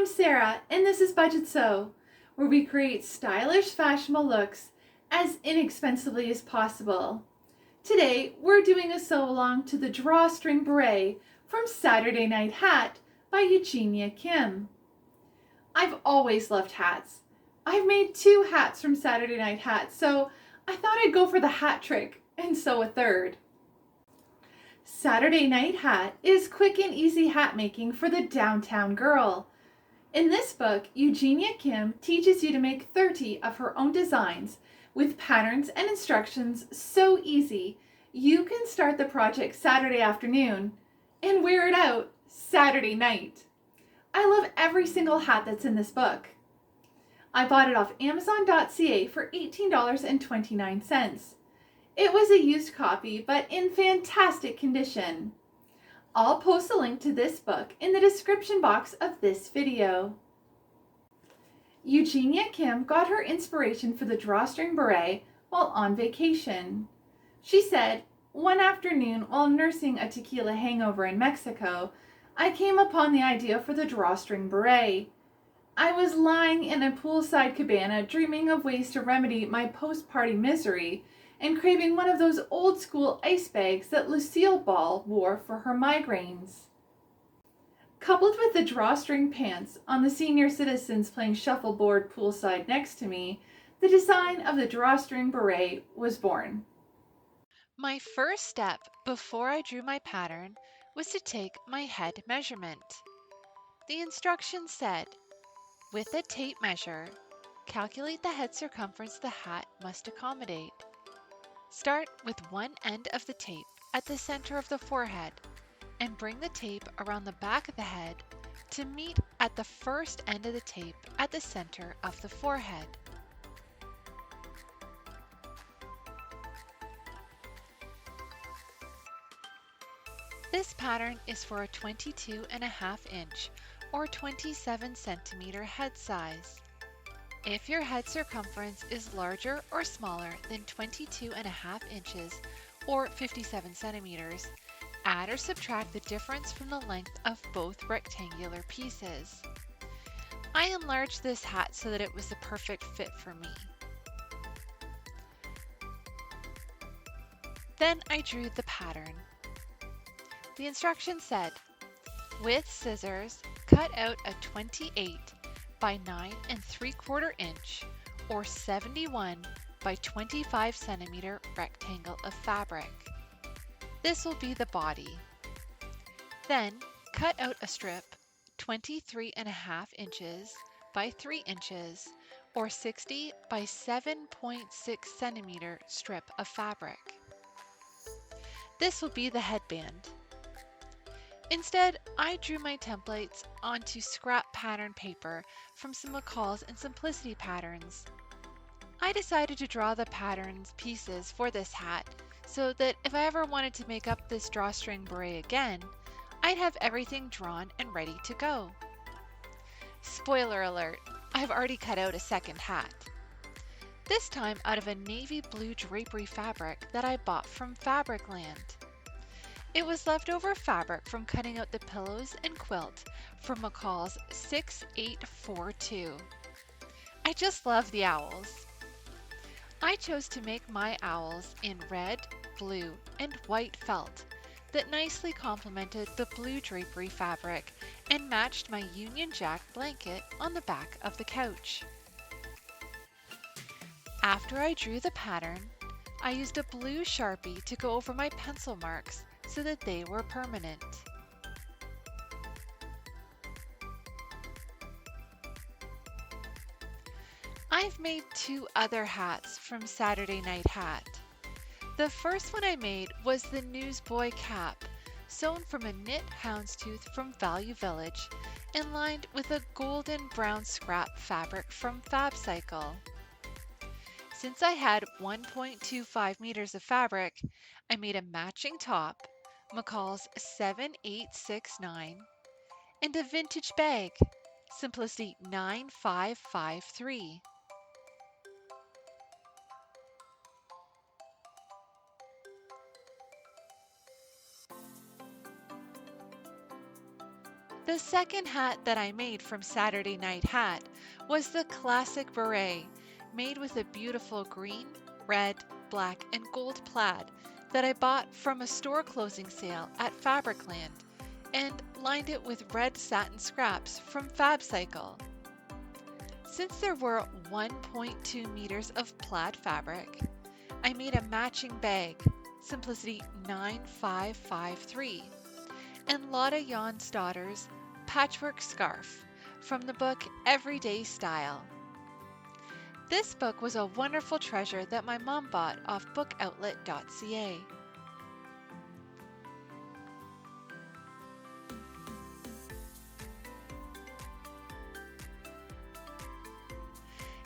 I'm Sarah, and this is Budgetsew, where we create stylish, fashionable looks as inexpensively as possible. Today, we're doing a sew-along to the Drawstring Beret from Saturday Night Hat by Eugenia Kim. I've always loved hats. I've made 2 hats from Saturday Night Hat, so I thought I'd go for the hat trick and sew a third. Saturday Night Hat is quick and easy hat making for the downtown girl. In this book, Eugenia Kim teaches you to make 30 of her own designs with patterns and instructions so easy you can start the project Saturday afternoon and wear it out Saturday night. I love every single hat that's in this book. I bought it off Amazon.ca for $18.29. It was a used copy, but in fantastic condition. I'll post a link to this book in the description box of this video. Eugenia Kim got her inspiration for the Drawstring Beret while on vacation. She said, "One afternoon while nursing a tequila hangover in Mexico, I came upon the idea for the Drawstring Beret. I was lying in a poolside cabana dreaming of ways to remedy my post-party misery and craving one of those old-school ice bags that Lucille Ball wore for her migraines." Coupled with the drawstring pants on the senior citizens playing shuffleboard poolside next to me, the design of the Drawstring Beret was born. My first step before I drew my pattern was to take my head measurement. The instructions said, with a tape measure, calculate the head circumference the hat must accommodate. Start with one end of the tape at the center of the forehead and bring the tape around the back of the head to meet at the first end of the tape at the center of the forehead. This pattern is for a 22.5 inch or 27 centimeter head size. If your head circumference is larger or smaller than 22.5 inches or 57 centimeters, add or subtract the difference from the length of both rectangular pieces. I enlarged this hat so that it was the perfect fit for me. Then I drew the pattern. The instructions said, with scissors, cut out a 28 by 9 3/4 inch or 71 by 25 centimeter rectangle of fabric. This will be the body. Then cut out a strip 23.5 inches by 3 inches or 60 by 7.6 centimeter strip of fabric. This will be the headband. Instead, I drew my templates onto scrap pattern paper from some McCall's and Simplicity patterns. I decided to draw the pattern's pieces for this hat so that if I ever wanted to make up this drawstring beret again, I'd have everything drawn and ready to go. Spoiler alert, I've already cut out a second hat. This time out of a navy blue drapery fabric that I bought from Fabricland. It was leftover fabric from cutting out the pillows and quilt from McCall's 6842. I just love the owls. I chose to make my owls in red, blue, and white felt that nicely complemented the blue drapery fabric and matched my Union Jack blanket on the back of the couch. After I drew the pattern, I used a blue Sharpie to go over my pencil marks so that they were permanent. I've made 2 other hats from Saturday Night Hat. The first one I made was the newsboy cap, sewn from a knit houndstooth from Value Village and lined with a golden brown scrap fabric from FabCycle. Since I had 1.25 meters of fabric, I made a matching top, McCall's 7869, and a vintage bag, Simplicity 9553. The second hat that I made from Saturday Night Hat was the classic beret, made with a beautiful green, red, black, and gold plaid that I bought from a store closing sale at Fabricland and lined it with red satin scraps from FabCycle. Since there were 1.2 meters of plaid fabric, I made a matching bag, Simplicity 9553, and Lotta Jonsdottir's patchwork scarf from the book Everyday Style. This book was a wonderful treasure that my mom bought off bookoutlet.ca.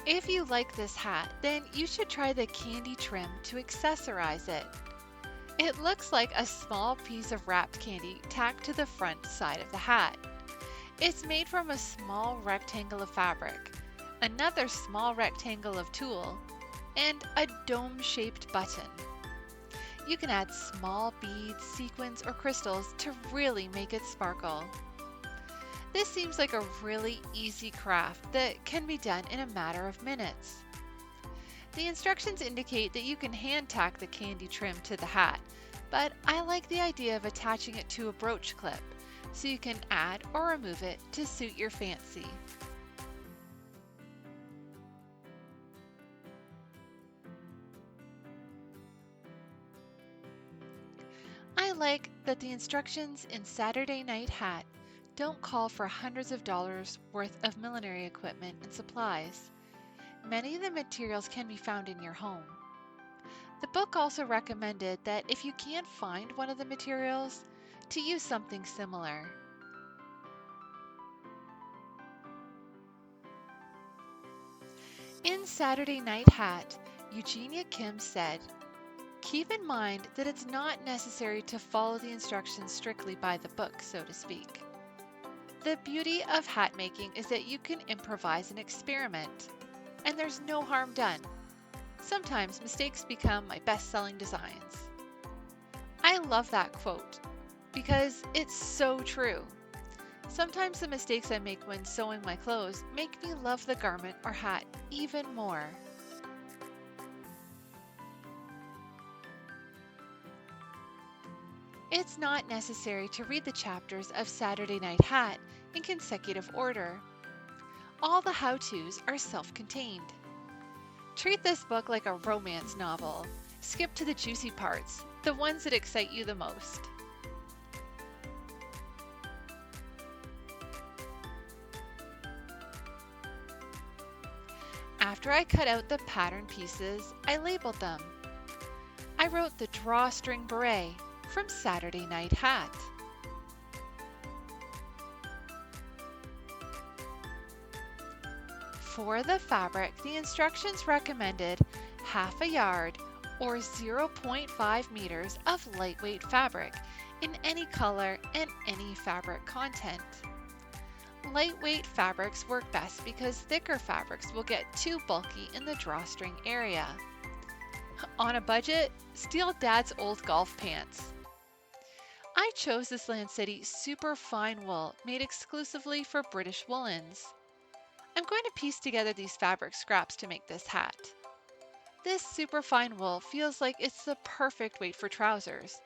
If you like this hat, then you should try the candy trim to accessorize it. It looks like a small piece of wrapped candy tacked to the front side of the hat. It's made from a small rectangle of fabric, another small rectangle of tulle, and a dome-shaped button. You can add small beads, sequins, or crystals to really make it sparkle. This seems like a really easy craft that can be done in a matter of minutes. The instructions indicate that you can hand tack the candy trim to the hat, but I like the idea of attaching it to a brooch clip, so you can add or remove it to suit your fancy. I like that the instructions in Saturday Night Hat don't call for hundreds of dollars worth of millinery equipment and supplies. Many of the materials can be found in your home. The book also recommended that if you can't find one of the materials, to use something similar. In Saturday Night Hat, Eugenia Kim said, "Keep in mind that it's not necessary to follow the instructions strictly by the book, so to speak. The beauty of hat making is that you can improvise and experiment, and there's no harm done. Sometimes mistakes become my best-selling designs." I love that quote because it's so true. Sometimes the mistakes I make when sewing my clothes make me love the garment or hat even more. It's not necessary to read the chapters of Saturday Night Hat in consecutive order. All the how-tos are self-contained. Treat this book like a romance novel. Skip to the juicy parts, the ones that excite you the most. After I cut out the pattern pieces, I labeled them. I wrote the Drawstring Beret from Saturday Night Hat. For the fabric, the instructions recommended half a yard or 0.5 meters of lightweight fabric in any color and any fabric content. Lightweight fabrics work best because thicker fabrics will get too bulky in the drawstring area. On a budget, steal Dad's old golf pants. I chose this Land City super fine wool made exclusively for British woolens. I'm going to piece together these fabric scraps to make this hat. This super fine wool feels like it's the perfect weight for trousers.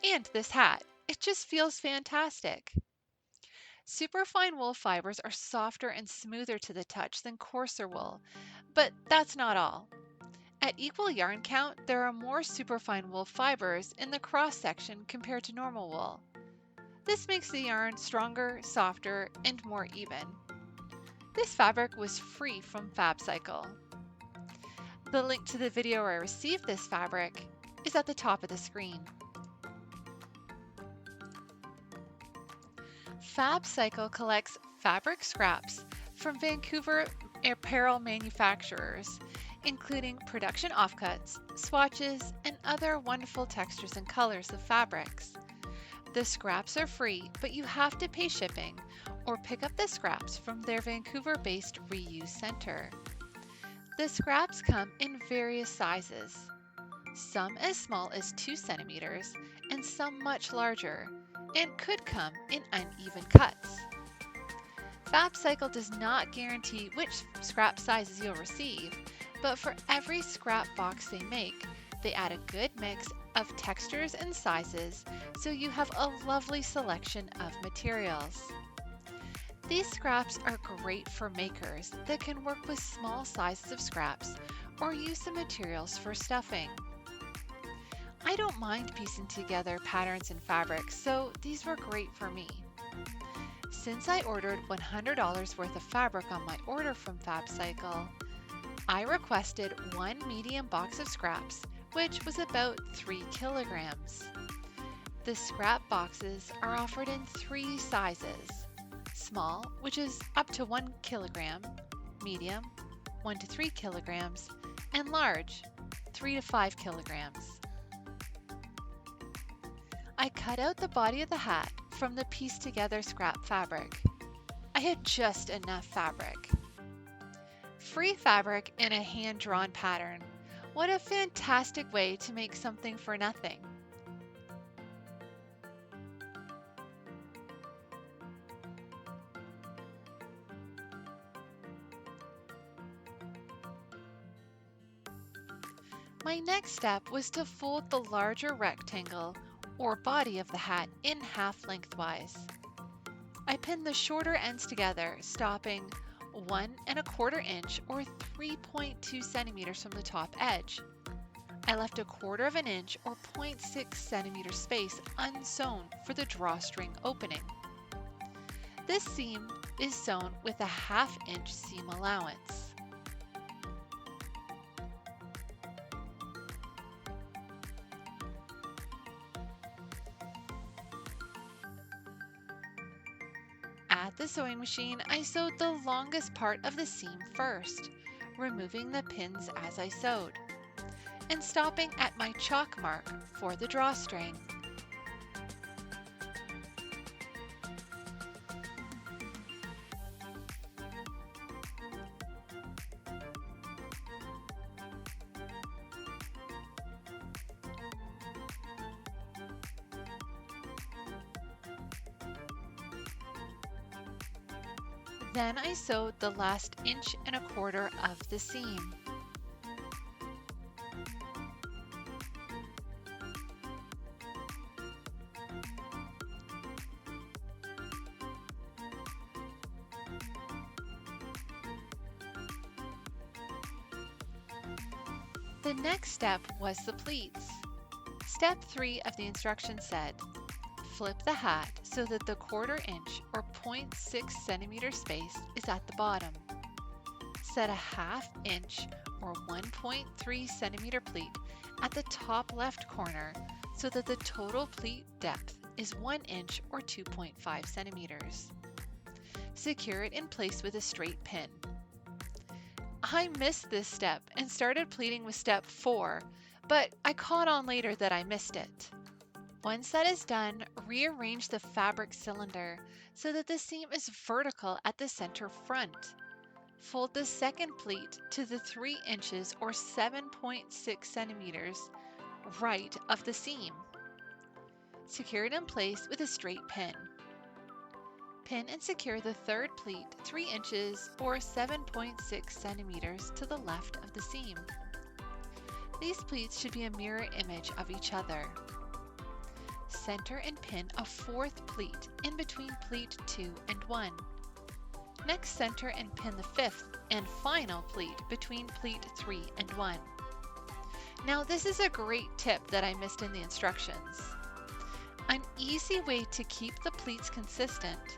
And this hat, it just feels fantastic. Superfine wool fibers are softer and smoother to the touch than coarser wool, but that's not all. At equal yarn count, there are more superfine wool fibers in the cross section compared to normal wool. This makes the yarn stronger, softer, and more even. This fabric was free from FabCycle. The link to the video where I received this fabric is at the top of the screen. FabCycle collects fabric scraps from Vancouver apparel manufacturers, including production offcuts, swatches, and other wonderful textures and colors of fabrics. The scraps are free, but you have to pay shipping or pick up the scraps from their Vancouver-based reuse center. The scraps come in various sizes, some as small as 2 centimeters and some much larger, and could come in uneven cuts. FabCycle does not guarantee which scrap sizes you'll receive, but for every scrap box they make, they add a good mix of textures and sizes, so you have a lovely selection of materials. These scraps are great for makers that can work with small sizes of scraps or use the materials for stuffing. I don't mind piecing together patterns and fabrics, so these were great for me. Since I ordered $100 worth of fabric on my order from FabCycle, I requested one medium box of scraps, which was about 3 kilograms. The scrap boxes are offered in 3 sizes: small, which is up to 1 kilogram, medium, 1 to 3 kilograms, and large, 3 to 5 kilograms. I cut out the body of the hat from the pieced together scrap fabric. I had just enough fabric. Free fabric in a hand-drawn pattern. What a fantastic way to make something for nothing. My next step was to fold the larger rectangle or body of the hat in half lengthwise. I pinned the shorter ends together, stopping 1 1/4 inch or 3.2 centimeters from the top edge. I left 1/4 inch or 0.6 centimeter space unsewn for the drawstring opening. This seam is sewn with a 1/2 inch seam allowance. At the sewing machine, I sewed the longest part of the seam first, removing the pins as I sewed, and stopping at my chalk mark for the drawstring. Then I sewed the last 1.25 inches of the seam. The next step was the pleats. Step 3 of the instructions said, flip the hat so that the 1/4 inch or 0.6 centimeter space is at the bottom. Set a 1/2 inch or 1.3 centimeter pleat at the top left corner so that the total pleat depth is 1 inch or 2.5 centimeters. Secure it in place with a straight pin. I missed this step and started pleating with step 4, but I caught on later that I missed it. Once that is done, rearrange the fabric cylinder so that the seam is vertical at the center front. Fold the second pleat to the 3 inches or 7.6 centimeters right of the seam. Secure it in place with a straight pin. Pin and secure the third pleat 3 inches or 7.6 centimeters to the left of the seam. These pleats should be a mirror image of each other. Center and pin a 4th pleat in between pleat 2 and 1. Next, center and pin the 5th and final pleat between pleat 3 and 1. Now, this is a great tip that I missed in the instructions. An easy way to keep the pleats consistent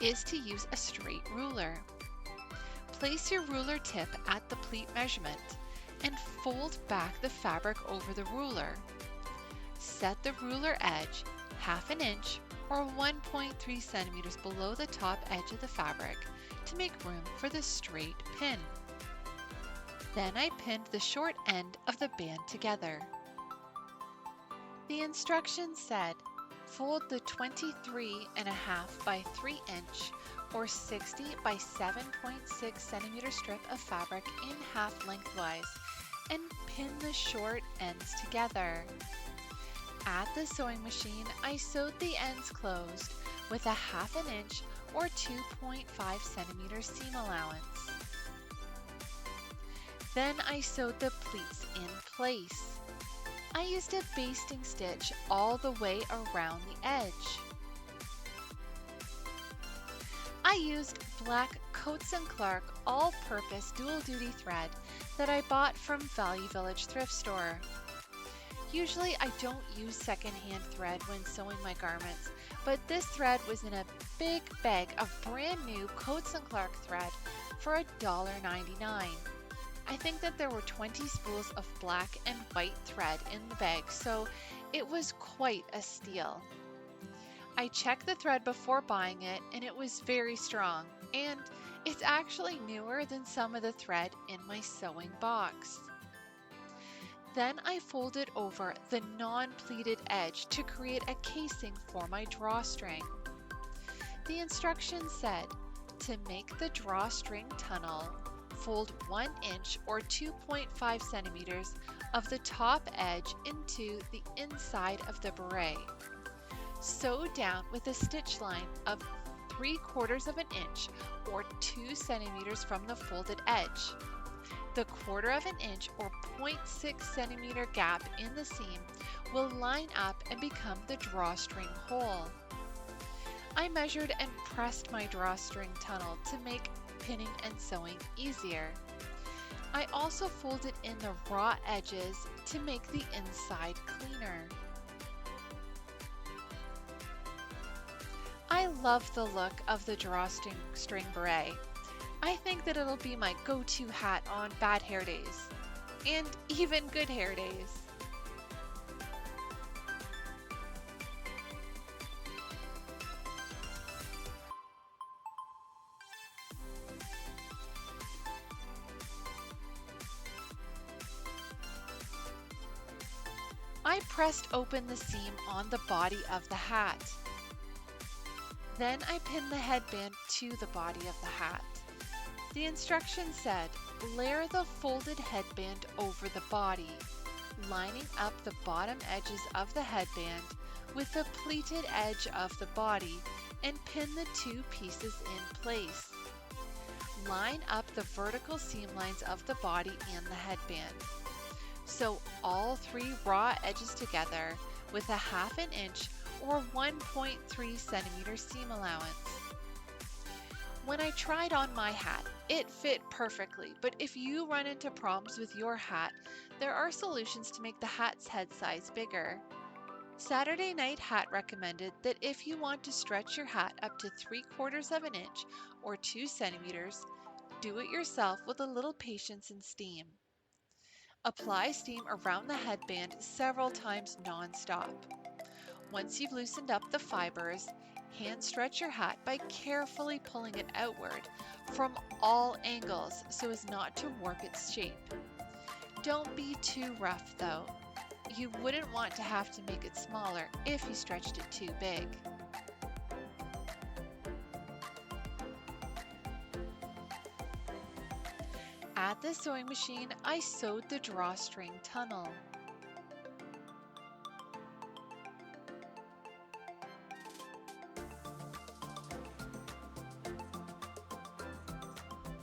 is to use a straight ruler. Place your ruler tip at the pleat measurement and fold back the fabric over the ruler. Set the ruler edge 1/2 inch or 1.3 centimeters below the top edge of the fabric to make room for the straight pin. Then I pinned the short end of the band together. The instructions said, fold the 23.5 by 3 inch or 60 by 7.6 centimeter strip of fabric in half lengthwise and pin the short ends together. At the sewing machine, I sewed the ends closed with a 1/2 inch or 2.5 centimeter seam allowance. Then I sewed the pleats in place. I used a basting stitch all the way around the edge. I used black Coats & Clark all-purpose dual-duty thread that I bought from Value Village thrift store. Usually I don't use secondhand thread when sewing my garments, but this thread was in a big bag of brand new Coats & Clark thread for $1.99. I think that there were 20 spools of black and white thread in the bag, so it was quite a steal. I checked the thread before buying it, and it was very strong, and it's actually newer than some of the thread in my sewing box. Then I folded over the non-pleated edge to create a casing for my drawstring. The instructions said to make the drawstring tunnel, fold 1 inch or 2.5 centimeters of the top edge into the inside of the beret. Sew down with a stitch line of 3/4 of an inch or 2 centimeters from the folded edge. The 1/4 inch or 0.6 centimeter gap in the seam will line up and become the drawstring hole. I measured and pressed my drawstring tunnel to make pinning and sewing easier. I also folded in the raw edges to make the inside cleaner. I love the look of the Drawstring Beret. I think that it'll be my go-to hat on bad hair days, and even good hair days. I pressed open the seam on the body of the hat. Then I pinned the headband to the body of the hat. The instructions said, layer the folded headband over the body, lining up the bottom edges of the headband with the pleated edge of the body and pin the 2 pieces in place. Line up the vertical seam lines of the body and the headband. Sew all 3 raw edges together with a 1/2 inch or 1.3 centimeter seam allowance. When I tried on my hat, it fit perfectly, but if you run into problems with your hat, there are solutions to make the hat's head size bigger. Saturday Night Hat recommended that if you want to stretch your hat up to 3/4 inch or 2 centimeters, do it yourself with a little patience and steam. Apply steam around the headband several times non-stop. Once you've loosened up the fibers, hand stretch your hat by carefully pulling it outward from all angles so as not to warp its shape. Don't be too rough though. You wouldn't want to have to make it smaller if you stretched it too big. At the sewing machine, I sewed the drawstring tunnel.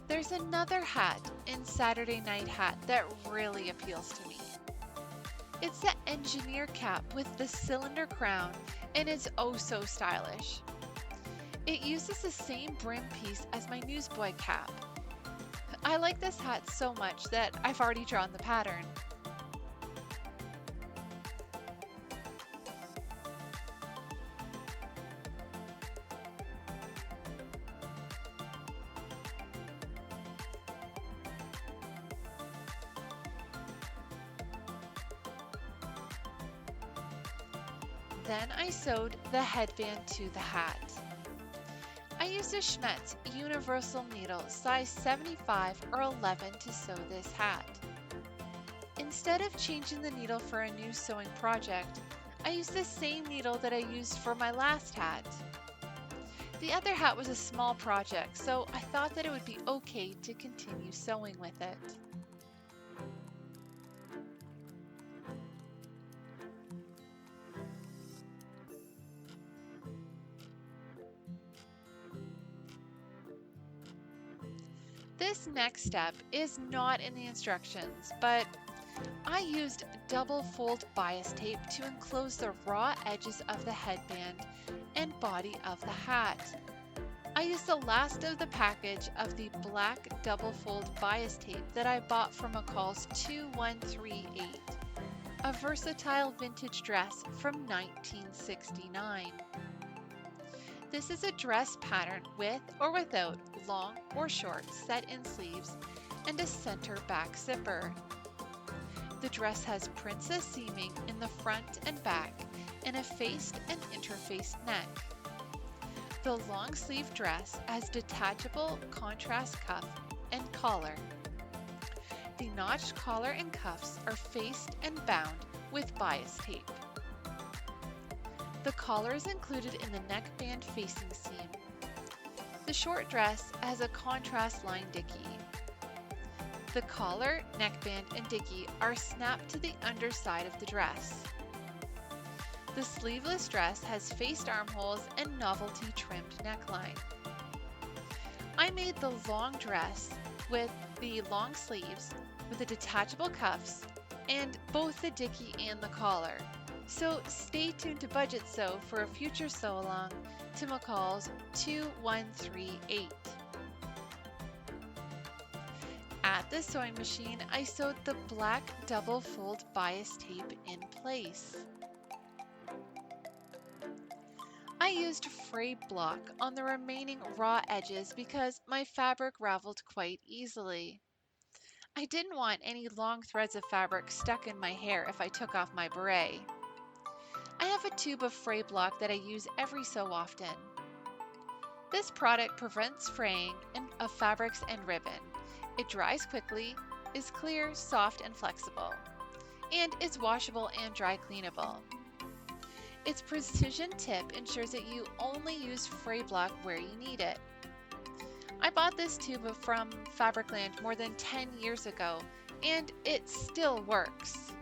There's another hat in Saturday Night Hat that really appeals to me. It's the engineer cap with the cylinder crown, and it's oh so stylish. It uses the same brim piece as my newsboy cap. I like this hat so much that I've already drawn the pattern. Then I sewed the headband to the hat. I used a Schmetz universal needle size 75 or 11 to sew this hat. Instead of changing the needle for a new sewing project, I used the same needle that I used for my last hat. The other hat was a small project, so I thought that it would be okay to continue sewing with it. This next step is not in the instructions, but I used double fold bias tape to enclose the raw edges of the headband and body of the hat. I used the last of the package of the black double fold bias tape that I bought from McCall's 2138, a versatile vintage dress from 1969. This is a dress pattern with or without long or short set-in sleeves and a center back zipper. The dress has princess seaming in the front and back and a faced and interfaced neck. The long sleeve dress has detachable contrast cuff and collar. The notched collar and cuffs are faced and bound with bias tape. The collar is included in the neckband facing seam. The short dress has a contrast line dickie. The collar, neckband, and dickie are snapped to the underside of the dress. The sleeveless dress has faced armholes and novelty trimmed neckline. I made the long dress with the long sleeves with the detachable cuffs and both the dickie and the collar. So stay tuned to Budgetsew for a future sew along to McCall's 2138. At the sewing machine, I sewed the black double fold bias tape in place. I used fray block on the remaining raw edges because my fabric raveled quite easily. I didn't want any long threads of fabric stuck in my hair if I took off my beret. I have a tube of fray block that I use every so often. This product prevents fraying of fabrics and ribbon. It dries quickly, is clear, soft, and flexible, and is washable and dry cleanable. Its precision tip ensures that you only use fray block where you need it. I bought this tube from Fabricland more than 10 years ago, and it still works.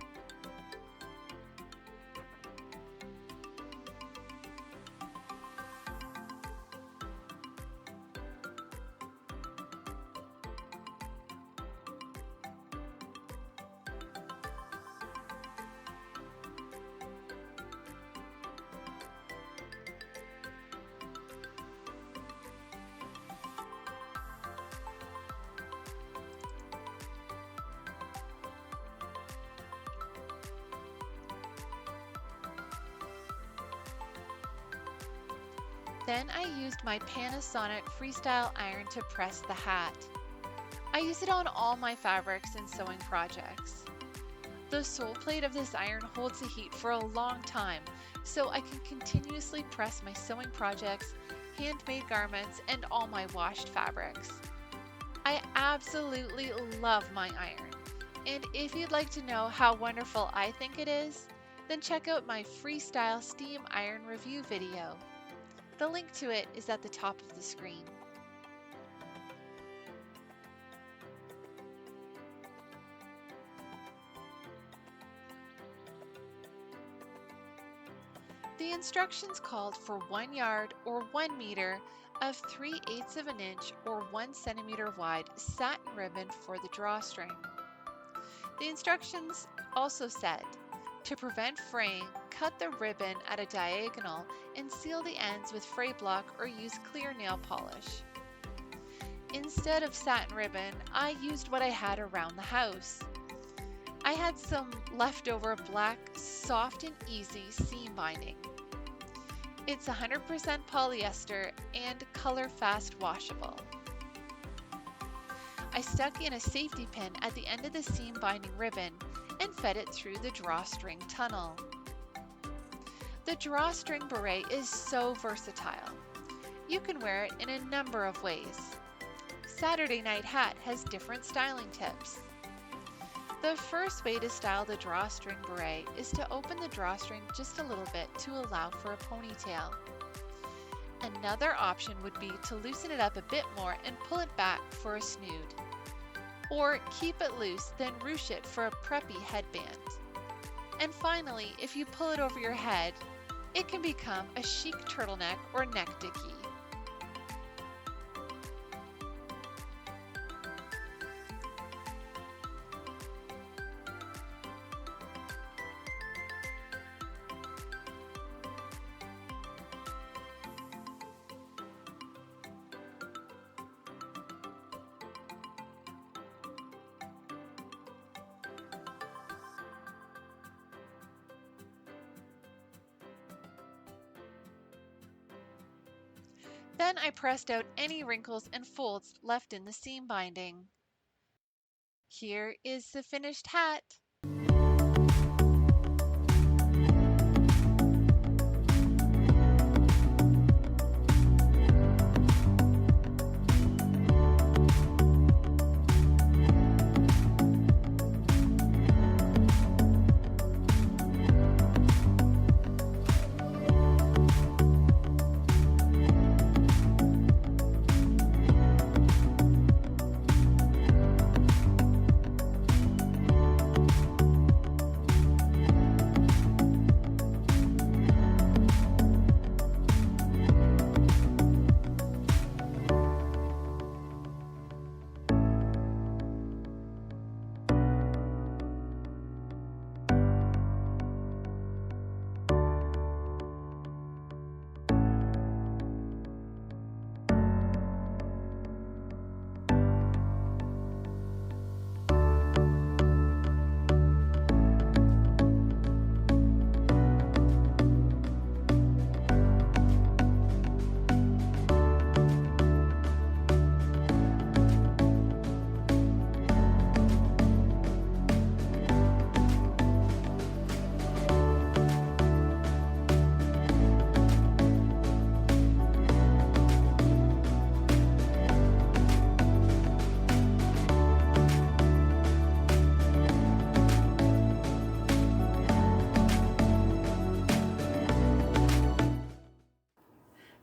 Then I used my Panasonic Freestyle iron to press the hat. I use it on all my fabrics and sewing projects. The sole plate of this iron holds the heat for a long time, so I can continuously press my sewing projects, handmade garments, and all my washed fabrics. I absolutely love my iron, and if you'd like to know how wonderful I think it is, then check out my Freestyle Steam Iron review video. The link to it is at the top of the screen. The instructions called for 1 yard or 1 meter of 3/8 of an inch or 1 centimeter wide satin ribbon for the drawstring. The instructions also said, to prevent fraying, cut the ribbon at a diagonal and seal the ends with fray block or use clear nail polish. Instead of satin ribbon, I used what I had around the house. I had some leftover black, soft and easy seam binding. It's 100% polyester and color fast washable. I stuck in a safety pin at the end of the seam binding ribbon and fed it through the drawstring tunnel. The Drawstring Beret is so versatile. You can wear it in a number of ways. Saturday Night Hat has different styling tips. The first way to style the Drawstring Beret is to open the drawstring just a little bit to allow for a ponytail. Another option would be to loosen it up a bit more and pull it back for a snood. Or keep it loose, then ruche it for a preppy headband. And finally, if you pull it over your head, it can become a chic turtleneck or neck dickie. Then I pressed out any wrinkles and folds left in the seam binding. Here is the finished hat.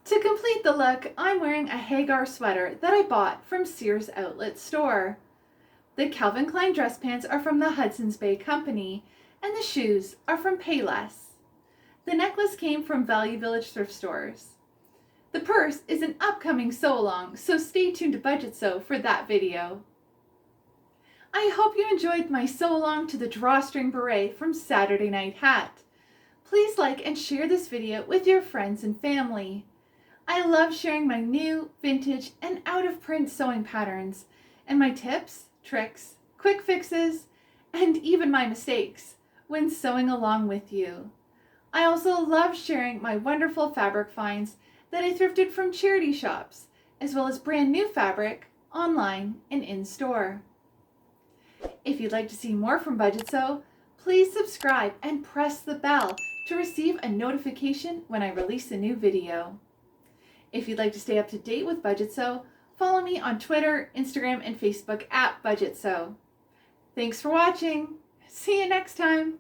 To complete the look, I'm wearing a Hagar sweater that I bought from Sears Outlet Store. The Calvin Klein dress pants are from the Hudson's Bay Company, and the shoes are from Payless. The necklace came from Value Village thrift stores. The purse is an upcoming sew-along, so stay tuned to Budgetsew for that video. I hope you enjoyed my sew-along to the Drawstring Beret from Saturday Night Hat. Please like and share this video with your friends and family. I love sharing my new, vintage, and out-of-print sewing patterns, and my tips, tricks, quick fixes, and even my mistakes when sewing along with you. I also love sharing my wonderful fabric finds that I thrifted from charity shops, as well as brand new fabric online and in-store. If you'd like to see more from Budgetsew, please subscribe and press the bell to receive a notification when I release a new video. If you'd like to stay up to date with Budgetsew, follow me on Twitter, Instagram, and Facebook at Budgetsew. Thanks for watching. See you next time.